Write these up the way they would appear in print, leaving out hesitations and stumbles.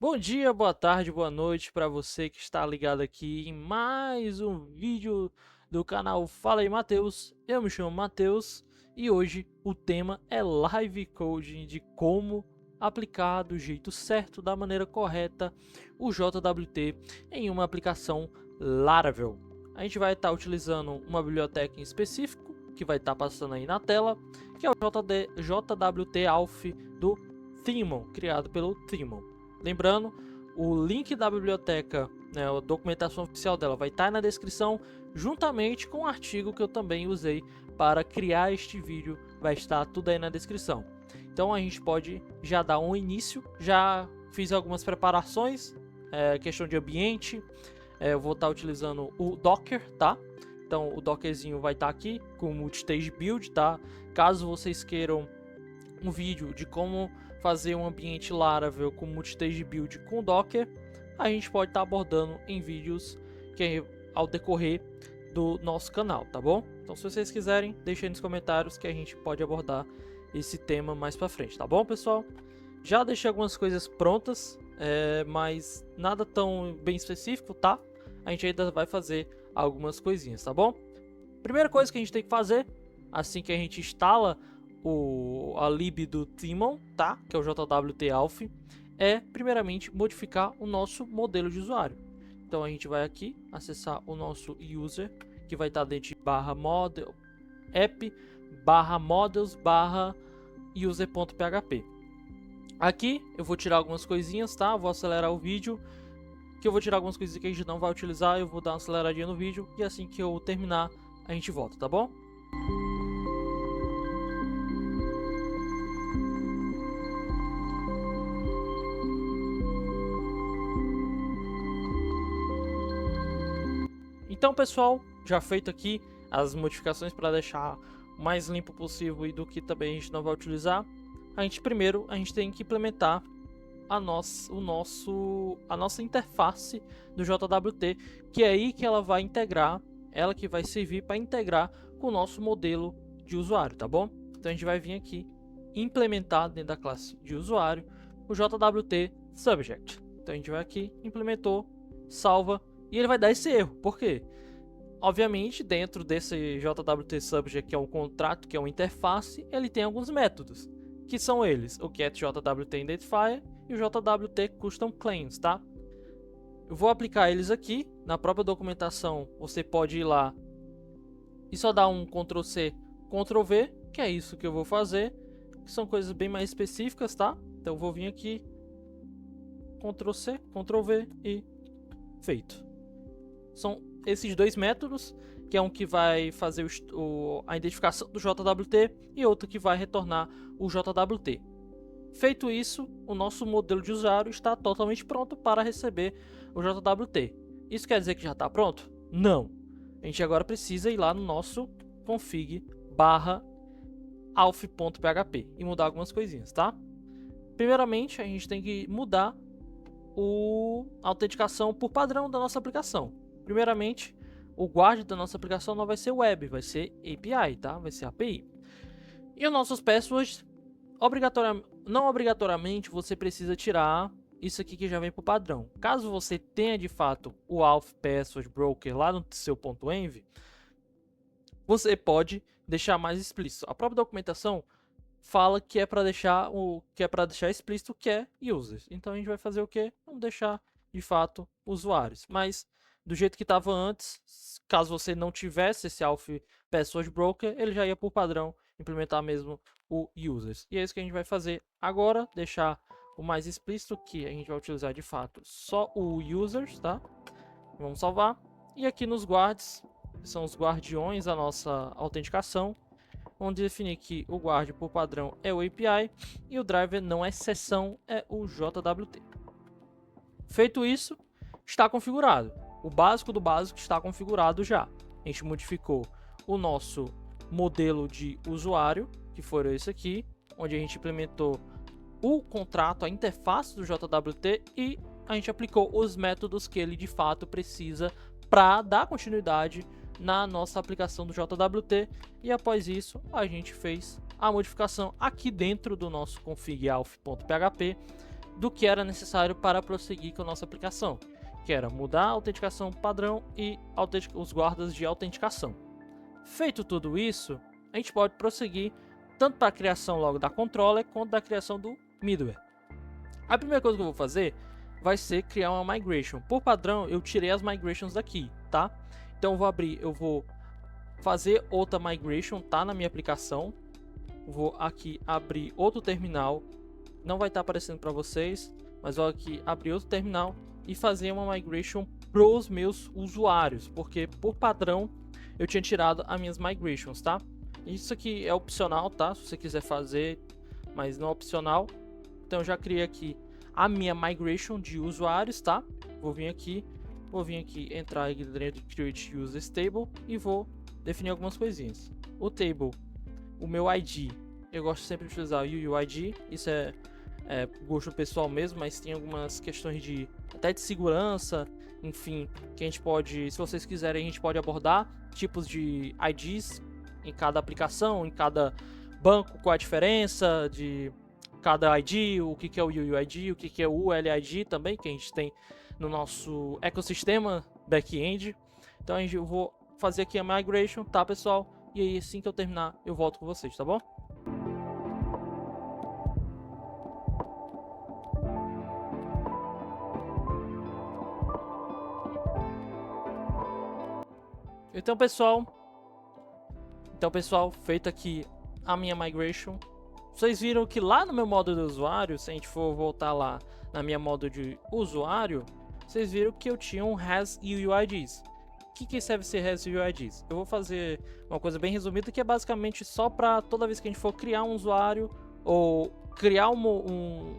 Bom dia, boa tarde, boa noite para você que está ligado aqui em mais um vídeo do canal Fala aí Matheus. Eu me chamo Matheus e hoje o tema é live coding de como aplicar do jeito certo, da maneira correta, o JWT em uma aplicação Laravel. A gente vai estar utilizando uma biblioteca em específico que vai estar passando aí na tela, que é o JWT Alpha do Thymon, criado pelo Thymon. Lembrando, o link da biblioteca, né, a documentação oficial dela vai estar na descrição, juntamente com o artigo que eu também usei para criar este vídeo, vai estar tudo aí na descrição. Então a gente pode já dar um início, já fiz algumas preparações, questão de ambiente, eu vou estar utilizando o Docker, tá? Então o Dockerzinho vai estar aqui com o Multistage Build, tá? Caso vocês queiram um vídeo de como fazer um ambiente Laravel com Multistage Build com Docker, a gente pode estar abordando em vídeos que ao decorrer do nosso canal, tá bom? Então se vocês quiserem, deixem nos comentários que a gente pode abordar esse tema mais pra frente, tá bom, pessoal? Já deixei algumas coisas prontas, mas nada tão bem específico, tá? A gente ainda vai fazer algumas coisinhas, tá bom? Primeira coisa que a gente tem que fazer, assim que a gente instala a lib do Thymon, tá? Que é o JWT Alpha, é primeiramente modificar o nosso modelo de usuário. Então a gente vai aqui acessar o nosso user, que vai estar dentro de /model app /models /user.php. Aqui eu vou tirar algumas coisinhas, tá? Vou acelerar o vídeo, que eu vou tirar algumas coisinhas que a gente não vai utilizar, eu vou dar uma aceleradinha no vídeo e assim que eu terminar a gente volta, tá bom? Então, pessoal, já feito aqui as modificações para deixar o mais limpo possível e do que também a gente não vai utilizar, a gente tem que implementar a nossa interface do JWT, que é aí que ela vai integrar, ela que vai servir para integrar com o nosso modelo de usuário, tá bom? Então a gente vai vir aqui implementar dentro da classe de usuário o JWT Subject. Então a gente vai aqui, implementou, salva e ele vai dar esse erro. Por quê? Obviamente, dentro desse JWT Subject, que é um contrato, que é uma interface, ele tem alguns métodos, que são eles, o getJWT Identifier e o JWT Custom Claims, tá? Eu vou aplicar eles aqui, na própria documentação você pode ir lá e só dar um Ctrl+C, Ctrl+V, que é isso que eu vou fazer, que são coisas bem mais específicas, tá? Então eu vou vir aqui, Ctrl+C, Ctrl+V e feito. São esses dois métodos, que é um que vai fazer a identificação do JWT e outro que vai retornar o JWT. Feito isso, o nosso modelo de usuário está totalmente pronto para receber o JWT. Isso quer dizer que já está pronto? Não. A gente agora precisa ir lá no nosso config/alpha.php e mudar algumas coisinhas, tá? Primeiramente, a gente tem que mudar a autenticação por padrão da nossa aplicação. Primeiramente, o guard da nossa aplicação não vai ser web, vai ser API, tá? Vai ser API. E os nossos passwords, não obrigatoriamente você precisa tirar isso aqui que já vem por padrão. Caso você tenha de fato o Auth Password Broker lá no seu .env, você pode deixar mais explícito. A própria documentação fala que é para deixar explícito o que é users. Então a gente vai fazer o que? Vamos deixar de fato usuários. Mas do jeito que estava antes, caso você não tivesse esse Auth Password Broker, ele já ia por padrão implementar mesmo o users. E é isso que a gente vai fazer agora, deixar o mais explícito, que a gente vai utilizar de fato só o users, tá? Vamos salvar. E aqui nos guards, que são os guardiões da nossa autenticação, vamos definir que o guard por padrão é o API e o driver não é exceção, é o JWT. Feito isso, está configurado. O básico do básico está configurado já. A gente modificou o nosso modelo de usuário, que foi esse aqui, onde a gente implementou o contrato, a interface do JWT e a gente aplicou os métodos que ele de fato precisa para dar continuidade na nossa aplicação do JWT. E após isso, a gente fez a modificação aqui dentro do nosso config.alpha.php do que era necessário para prosseguir com a nossa aplicação, que era mudar a autenticação padrão e os guardas de autenticação. Feito tudo isso, a gente pode prosseguir tanto para a criação logo da controller quanto da criação do middleware. A primeira coisa que eu vou fazer vai ser criar uma migration. Por padrão, eu tirei as migrations daqui, tá? Então eu vou fazer outra migration, tá, na minha aplicação. Vou aqui abrir outro terminal. Não vai estar aparecendo para vocês, mas vou aqui abrir outro terminal e fazer uma migration para os meus usuários, porque por padrão eu tinha tirado as minhas migrations, tá? Isso aqui é opcional, tá? Se você quiser fazer, mas não é opcional. Então eu já criei aqui a minha migration de usuários, tá? Vou vir aqui, entrar aqui dentro de Create User Table e vou definir algumas coisinhas. O table, o meu ID, eu gosto sempre de utilizar o UUID, isso é gosto pessoal mesmo, mas tem algumas questões de até de segurança, enfim, que a gente pode, se vocês quiserem, a gente pode abordar tipos de IDs em cada aplicação, em cada banco, qual a diferença de cada ID, o que é o UUID, o que é o ULID também, que a gente tem no nosso ecossistema back-end. Então eu vou fazer aqui a migration, tá, pessoal? E aí assim que eu terminar, eu volto com vocês, tá bom? Então pessoal, feito aqui a minha migration, vocês viram que lá no meu modo de usuário, se a gente for voltar lá na minha modo de usuário, vocês viram que eu tinha um has UUIDs. O que serve ser has UUIDs? Eu vou fazer uma coisa bem resumida, que é basicamente só para toda vez que a gente for criar um usuário ou criar um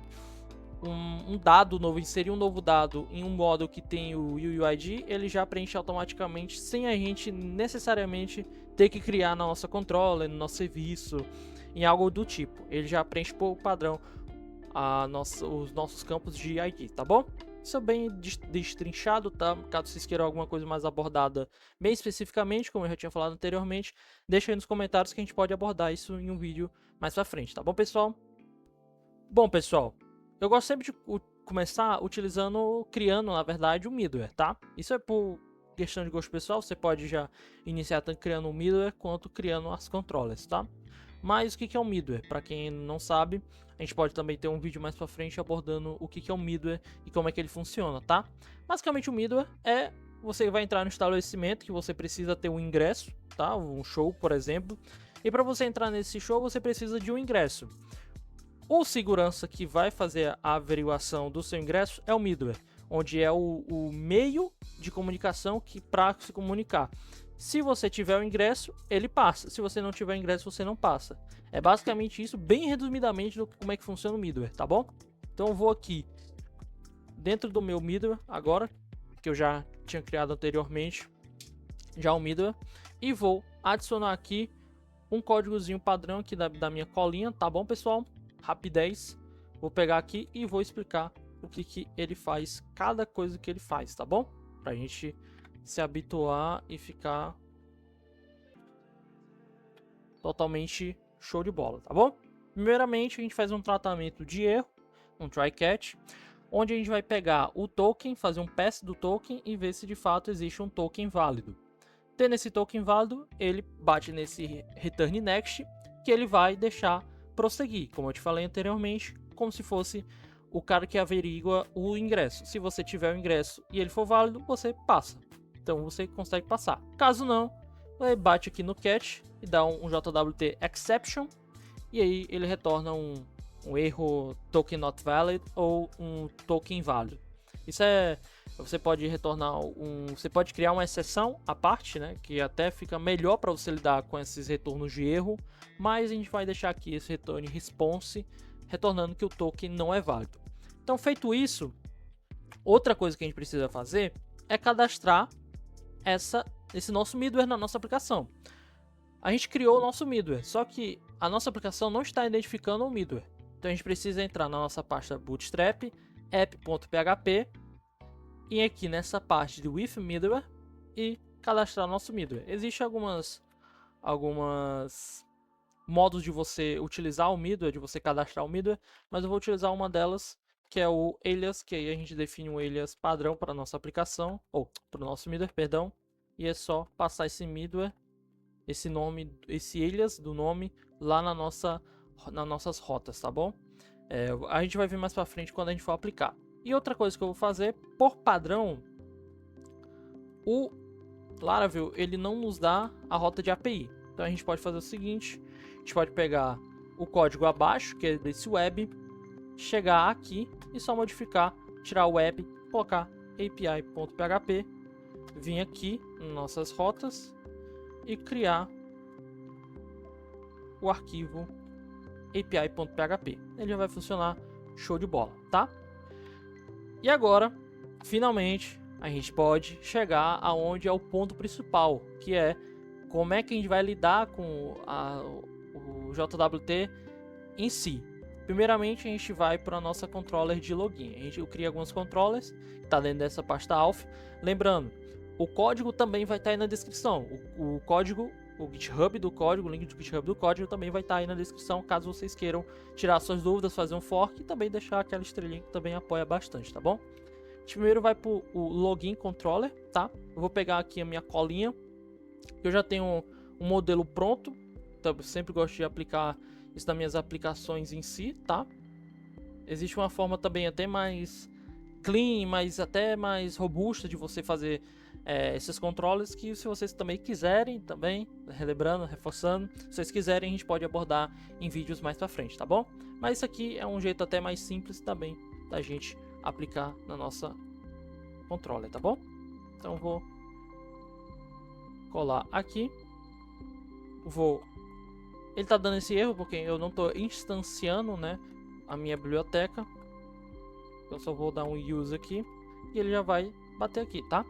dado novo, inserir um novo dado em um módulo que tem o UUID, ele já preenche automaticamente sem a gente necessariamente ter que criar na nossa controller, no nosso serviço, em algo do tipo. Ele já preenche por padrão os nossos campos de ID, tá bom? Isso é bem destrinchado, tá? Caso vocês queiram alguma coisa mais abordada bem especificamente, como eu já tinha falado anteriormente, deixa aí nos comentários que a gente pode abordar isso em um vídeo mais pra frente, tá bom, pessoal? Bom, pessoal, eu gosto sempre de começar criando, na verdade, o middleware, tá? Isso é por questão de gosto pessoal, você pode já iniciar tanto criando um middleware quanto criando as controllers, tá? Mas o que é um middleware? Para quem não sabe, a gente pode também ter um vídeo mais pra frente abordando o que é um middleware e como é que ele funciona, tá? Basicamente o middleware você vai entrar no estabelecimento que você precisa ter um ingresso, tá? Um show, por exemplo. E para você entrar nesse show, você precisa de um ingresso. O segurança que vai fazer a averiguação do seu ingresso é o middleware, onde é o meio de comunicação para se comunicar. Se você tiver o ingresso, ele passa. Se você não tiver o ingresso, você não passa. É basicamente isso, bem resumidamente, do como é que funciona o middleware, tá bom? Então eu vou aqui dentro do meu middleware agora, que eu já tinha criado anteriormente, já o middleware, e vou adicionar aqui um códigozinho padrão aqui da minha colinha, tá bom, pessoal? Rapidez. Vou pegar aqui e vou explicar o que ele faz, cada coisa que ele faz, tá bom? Pra gente se habituar e ficar totalmente show de bola, tá bom? Primeiramente, a gente faz um tratamento de erro, um try catch, onde a gente vai pegar o token, fazer um pass do token e ver se de fato existe um token válido. Tendo esse token válido, ele bate nesse return next, que ele vai deixar prosseguir, como eu te falei anteriormente, como se fosse o cara que averigua o ingresso. Se você tiver o ingresso e ele for válido, você passa. Então você consegue passar. Caso não, ele bate aqui no catch e dá um JWT exception, e aí ele retorna um erro token not valid ou um token inválido. Isso você pode retornar você pode criar uma exceção à parte, né, que até fica melhor para você lidar com esses retornos de erro, mas a gente vai deixar aqui esse return response retornando que o token não é válido. Então, feito isso, outra coisa que a gente precisa fazer é cadastrar esse nosso middleware na nossa aplicação. A gente criou o nosso middleware, só que a nossa aplicação não está identificando o middleware. Então a gente precisa entrar na nossa pasta Bootstrap, app.php, e aqui nessa parte de with middleware e cadastrar nosso middleware. Existem algumas modos de você utilizar o middleware, de você cadastrar o middleware, mas eu vou utilizar uma delas que é o alias, que aí a gente define um alias padrão para nossa aplicação, ou para o nosso middleware, perdão, e é só passar esse middleware, esse nome, esse alias do nome lá nas nossas rotas, tá bom? A gente vai ver mais para frente quando a gente for aplicar. E outra coisa que eu vou fazer, por padrão, o Laravel ele não nos dá a rota de API. Então a gente pode fazer o seguinte, a gente pode pegar o código abaixo, que é desse web, chegar aqui e só modificar, tirar o web, colocar api.php, vir aqui nas nossas rotas e criar o arquivo api.php. Ele já vai funcionar show de bola, tá? E agora, finalmente, a gente pode chegar aonde é o ponto principal, que é como é que a gente vai lidar com o JWT em si. Primeiramente, a gente vai para a nossa controller de login. Eu crio alguns controllers, está dentro dessa pasta alf. Lembrando, o código também vai estar aí na descrição. O código, o GitHub do código, o link do GitHub do código também vai estar aí na descrição, caso vocês queiram tirar suas dúvidas, fazer um fork e também deixar aquela estrelinha que também apoia bastante, tá bom? A gente primeiro vai para o login controller, tá? Eu vou pegar aqui a minha colinha. Eu já tenho um modelo pronto, então eu sempre gosto de aplicar isso nas minhas aplicações em si, tá? Existe uma forma também até mais clean, mas até mais robusta de você fazer esses controles, que se vocês também quiserem, também, relembrando, reforçando, se vocês quiserem a gente pode abordar em vídeos mais pra frente, tá bom? Mas isso aqui é um jeito até mais simples também da gente aplicar na nossa controller, tá bom? Então vou colar aqui, ele tá dando esse erro porque eu não tô instanciando, né, a minha biblioteca. Eu só vou dar um use aqui e ele já vai bater aqui, tá?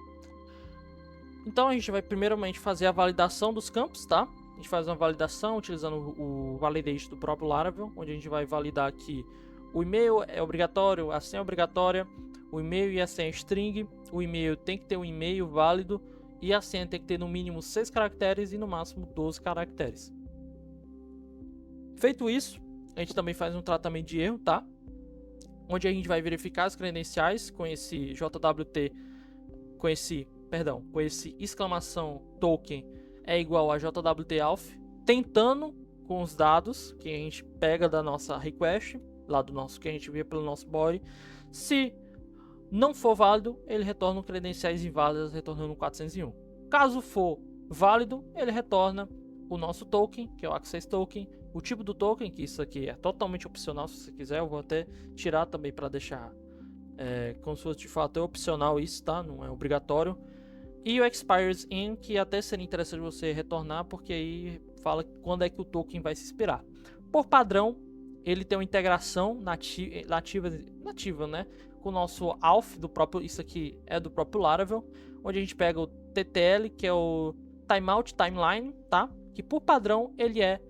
Então a gente vai primeiramente fazer a validação dos campos, tá? A gente faz uma validação utilizando o validate do próprio Laravel, onde a gente vai validar aqui o e-mail é obrigatório, a senha é obrigatória, o e-mail e a senha é string, o e-mail tem que ter um e-mail válido e a senha tem que ter no mínimo 6 caracteres e no máximo 12 caracteres. Feito isso, a gente também faz um tratamento de erro, tá? Onde a gente vai verificar as credenciais com esse JWT, com esse exclamação token é igual a JWT-auth, tentando com os dados que a gente pega da nossa request, lá do nosso que a gente vê pelo nosso body. Se não for válido, ele retorna credenciais inválidas, retornando 401. Caso for válido, ele retorna o nosso token, que é o Access Token, o tipo do token, que isso aqui é totalmente opcional se você quiser, eu vou até tirar também para deixar como se fosse de fato opcional isso, tá? Não é obrigatório. E o expires in, que até seria interessante você retornar, porque aí fala quando é que o token vai se expirar. Por padrão, ele tem uma integração nativa, né? Com o nosso auth do próprio, isso aqui é do próprio Laravel, onde a gente pega o TTL, que é o Timeout Timeline, tá? Que por padrão ele é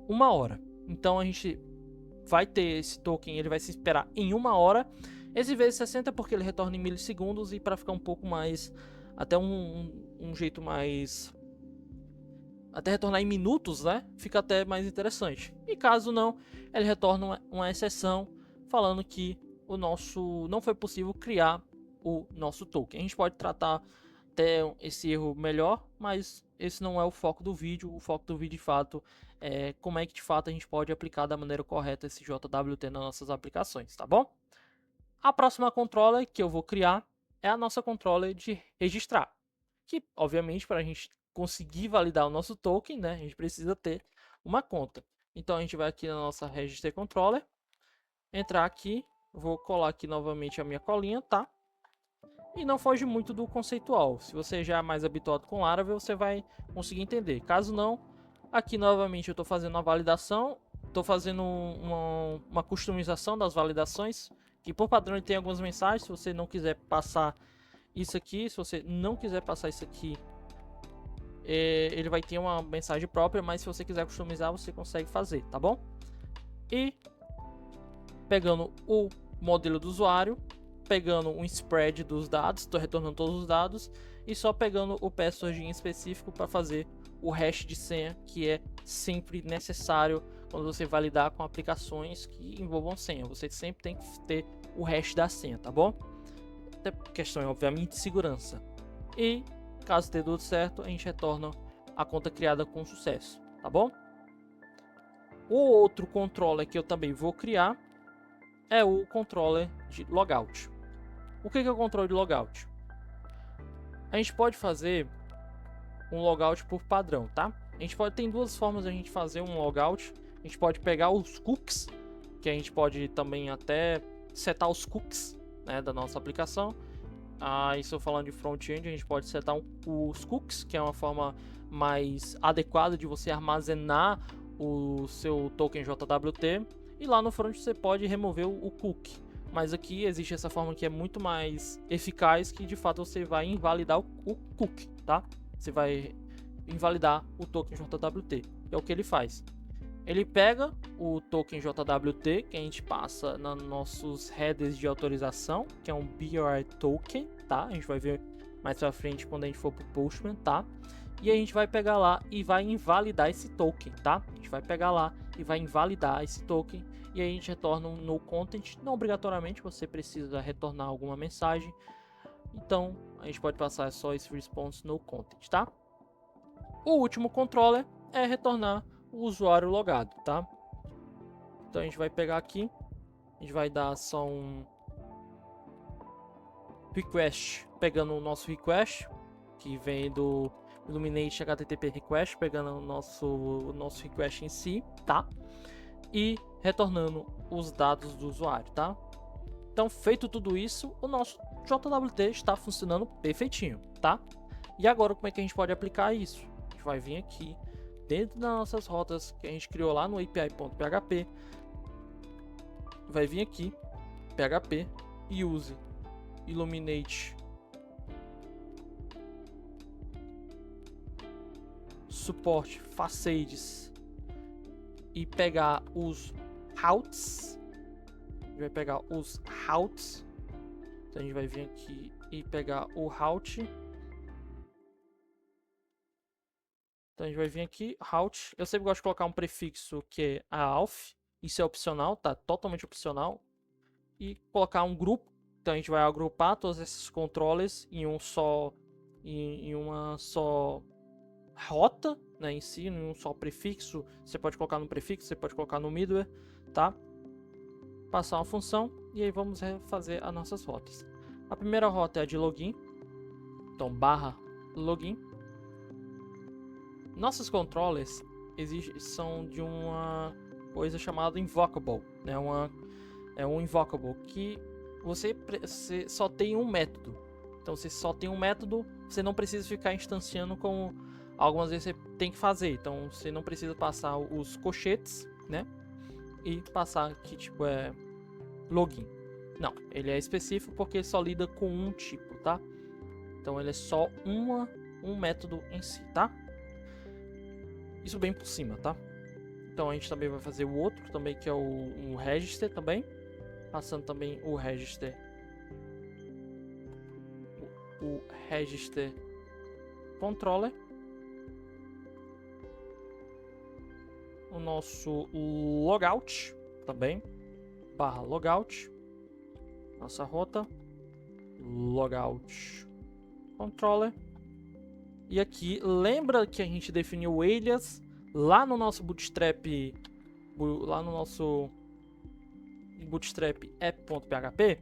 1 hora. Então a gente vai ter esse token, ele vai se esperar em 1 hora. Esse vezes 60 porque ele retorna em milissegundos, e para ficar um pouco mais, até um jeito mais, até retornar em minutos, né? Fica até mais interessante. E caso não, ele retorna uma exceção falando que não foi possível criar o nosso token. A gente pode tratar até esse erro melhor, mas esse não é o foco do vídeo. O foco do vídeo de fato é como é que de fato a gente pode aplicar da maneira correta esse JWT nas nossas aplicações, tá bom? A próxima controller que eu vou criar é a nossa controller de registrar, que obviamente para a gente conseguir validar o nosso token, né, a gente precisa ter uma conta. Então a gente vai aqui na nossa register controller, entrar aqui, vou colar aqui novamente a minha colinha, tá? E não foge muito do conceitual. Se você já é mais habituado com Laravel, você vai conseguir entender. Caso não, aqui novamente eu estou fazendo uma validação, estou fazendo uma customização das validações, que por padrão ele tem algumas mensagens. Se você não quiser passar isso aqui, ele vai ter uma mensagem própria, mas se você quiser customizar, você consegue fazer, tá bom? E pegando o modelo do usuário, pegando um spread dos dados, estou retornando todos os dados, e só pegando o password em específico para fazer o hash de senha, que é sempre necessário quando você vai lidar com aplicações que envolvam senha. Você sempre tem que ter o hash da senha, tá bom? Até por questão, obviamente, de segurança. E caso tenha tudo certo, a gente retorna a conta criada com sucesso, tá bom? O outro controller que eu também vou criar é o controller de logout. O que é o controle de logout? A gente pode fazer um logout por padrão, tá? Tem duas formas de a gente fazer um logout. A gente pode pegar os cookies, que a gente pode também até setar os cookies, né, da nossa aplicação. Isso falando de front-end, a gente pode setar os cookies, que é uma forma mais adequada de você armazenar o seu token JWT. E lá no front você pode remover o cookie. Mas aqui existe essa forma que é muito mais eficaz, que de fato você vai invalidar o cookie, tá? Você vai invalidar o token JWT. É o que ele faz. Ele pega o token JWT que a gente passa nos nossos headers de autorização, que é um BRI token, tá? A gente vai ver mais pra frente quando a gente for pro Postman, tá? E a gente vai pegar lá e vai invalidar esse token, tá? A gente vai pegar lá e vai invalidar esse token e aí a gente retorna um no content. Não obrigatoriamente você precisa retornar alguma mensagem. Então a gente pode passar só esse response no content, tá? O último controller é retornar o usuário logado, tá? Então a gente vai pegar aqui, a gente vai dar só um request, pegando o nosso request, que vem do Illuminate HTTP request, pegando o nosso request em si, tá? E retornando os dados do usuário, tá? Então, feito tudo isso, o nosso JWT está funcionando perfeitinho, tá? E agora, como é que a gente pode aplicar isso? A gente vai vir aqui, dentro das nossas rotas que a gente criou lá no API.php, vai vir aqui, PHP, e use Illuminate Support Facades e pegar os routes. A gente vai pegar os routes. Então a gente vai vir aqui e pegar o route. Então a gente vai vir aqui, route. Eu sempre gosto de colocar um prefixo que é a alf. Isso é opcional, tá? Totalmente opcional. E colocar um grupo. Então a gente vai agrupar todos esses controllers em uma só rota, né, em si, em um só prefixo. Você pode colocar no prefixo, você pode colocar no middleware, tá? Passar uma função e aí vamos fazer as nossas rotas. A primeira rota é a de login. Então /login. Nossos controllers são de uma coisa chamada invocable, né? É um invocable que você só tem um método. Então, se só tem um método, você não precisa ficar instanciando como algumas vezes você tem que fazer. Então, você não precisa passar os colchetes, né? E passar que tipo é login. Não, ele é específico porque ele só lida com um tipo, tá? Então, ele é só um método em si, tá? Isso bem por cima, tá? Então, a gente também vai fazer o outro também, que é um register também. Passando também o register. O register controller. O nosso logout também. /logout. Nossa rota. Logout controller. E aqui, lembra que a gente definiu o alias lá no nosso bootstrap, lá no nosso bootstrap app.php?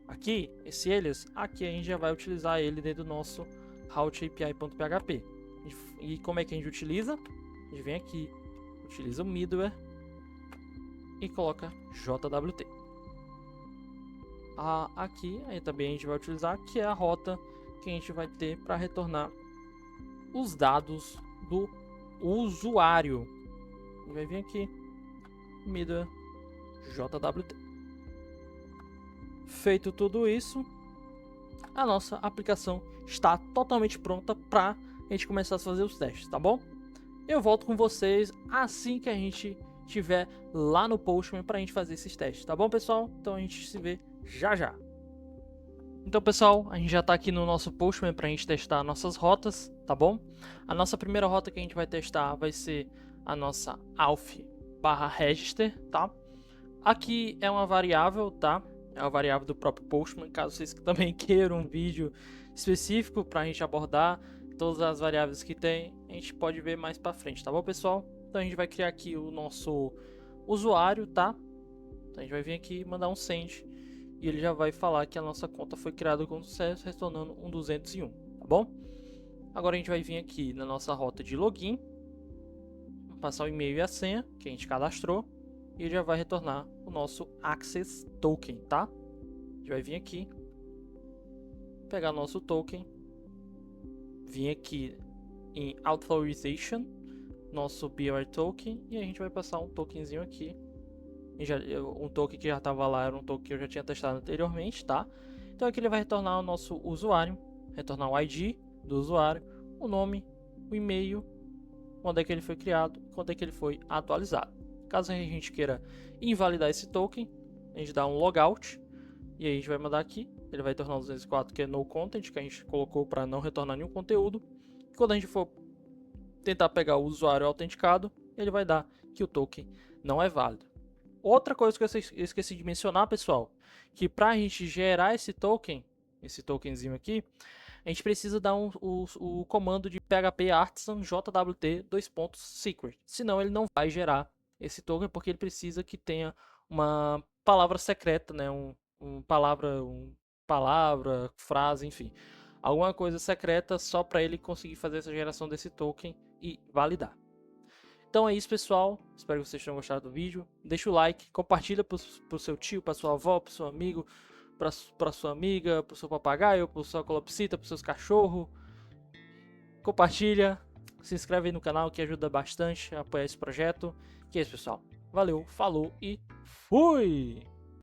Aqui, esse alias, aqui a gente já vai utilizar ele dentro do nosso route API.php. E como é que a gente utiliza? A gente vem aqui, utiliza o middleware e coloca JWT. Aqui aí também a gente vai utilizar, que é a rota que a gente vai ter para retornar os dados do usuário. Vai vir aqui, middleware JWT. Feito tudo isso, a nossa aplicação está totalmente pronta para a gente começar a fazer os testes, tá bom? Eu volto com vocês assim que a gente estiver lá no Postman para a gente fazer esses testes, tá bom, pessoal? Então a gente se vê já já. Então, pessoal, a gente já está aqui no nosso Postman para a gente testar nossas rotas, tá bom? A nossa primeira rota que a gente vai testar vai ser a nossa alf /register, tá? Aqui é uma variável, tá? é uma variável do próprio Postman. Caso vocês também queiram um vídeo específico para a gente abordar todas as variáveis que tem, a gente pode ver mais para frente, tá bom, pessoal? Então a gente vai criar aqui o nosso usuário, tá? Então a gente vai vir aqui e mandar um send e ele já vai falar que a nossa conta foi criada com sucesso, retornando um 201, tá bom? Agora a gente vai vir aqui na nossa rota de login, passar o e-mail e a senha que a gente cadastrou e ele já vai retornar o nosso Access Token, tá? A gente vai vir aqui, pegar nosso token, vir aqui em Authorization, nosso BR Token, e a gente vai passar um tokenzinho aqui. Um token que já estava lá era um token que eu já tinha testado anteriormente, tá? Então aqui ele vai retornar o nosso usuário, retornar o ID do usuário, o nome, o e-mail, quando é que ele foi criado, quando é que ele foi atualizado. Caso a gente queira invalidar esse token, a gente dá um logout e aí a gente vai mandar aqui, ele vai retornar o 204 que é no content, que a gente colocou para não retornar nenhum conteúdo. E quando a gente for tentar pegar o usuário autenticado, ele vai dar que o token não é válido. Outra coisa que eu esqueci de mencionar, pessoal, que para a gente gerar esse tokenzinho aqui, a gente precisa dar o comando de php artisan jwt secret, senão ele não vai gerar esse token, porque ele precisa que tenha uma palavra secreta, né? Palavra, frase, enfim, alguma coisa secreta só para ele conseguir fazer essa geração desse token e validar. Então é isso, pessoal. Espero que vocês tenham gostado do vídeo. Deixa o like, compartilha pro seu tio, pra sua avó, pro seu amigo, pra sua amiga, pro seu papagaio, pro sua calopsita, pros seus cachorros. Compartilha, se inscreve aí no canal que ajuda bastante a apoiar esse projeto. Que é isso, pessoal. Valeu, falou e fui!